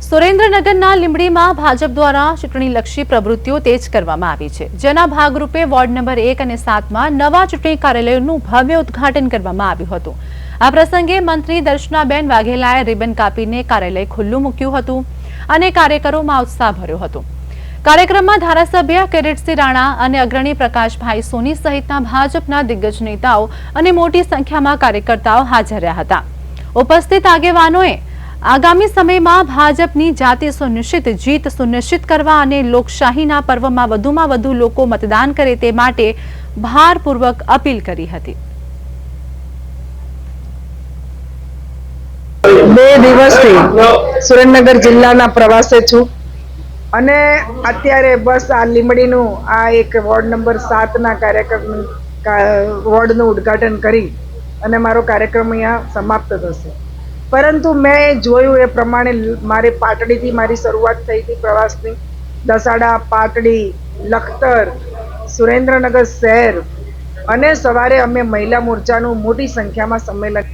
સુરેન્દ્રનગરના લીંબડીમાં ભાજપ દ્વારા ચૂંટણીલક્ષી પ્રવૃત્તિઓ તેજ કરવામાં આવી છે, જેના ભાગરૂપે વોર્ડ નંબર 1 અને 7માં નવા ચૂંટણી કાર્યાલયનું ભવ્ય ઉદ્ઘાટન કરવામાં આવ્યું હતું। આ પ્રસંગે મંત્રી દર્શનાબેન વાઘેલાએ રિબન કાપીને કાર્યાલય ખુલ્લું મૂક્યું હતું અને કાર્યકરોમાં ઉત્સાહ ભર્યો હતો। કાર્યક્રમમાં ધારાસભ્ય કિરીટસિંહ રાણા અને અગ્રણી પ્રકાશભાઈ સોની સહિતના ભાજપના દિગ્ગજ નેતાઓ અને મોટી સંખ્યામાં કાર્યકર્તાઓ હાજર રહ્યા હતા। ઉપસ્થિત આગેવાનોએ આગામી સમયમાં ભાજપની જાતિ સુનિશ્ચિત જીત સુનિશ્ચિત કરવા અને લોકશાહીના પર્વમાં વધુમાં વધુ લોકો મતદાન કરે તે માટે ભારપૂર્વક અપીલ કરી હતી। 2 દિવસથી સુરેન્દ્રનગર જિલ્લાના પ્રવાસે છું અને અત્યારે બસ આ લીંબડીનું આ એક વોર્ડ નંબર 7ના કાર્યક્રમ વોર્ડનું ઉદ્ઘાટન કરી અને મારો કાર્યક્રમ અહીંયા સમાપ્ત થશે। પરંતુ મેં જોયું એ પ્રમાણે મારી પાટડીથી મારી શરૂઆત થઈ હતી પ્રવાસની। દસાડા, પાટડી, લખતર, સુરેન્દ્રનગર શહેર અને સવારે અમે મહિલા મોરચાનું મોટી સંખ્યામાં સંમેલન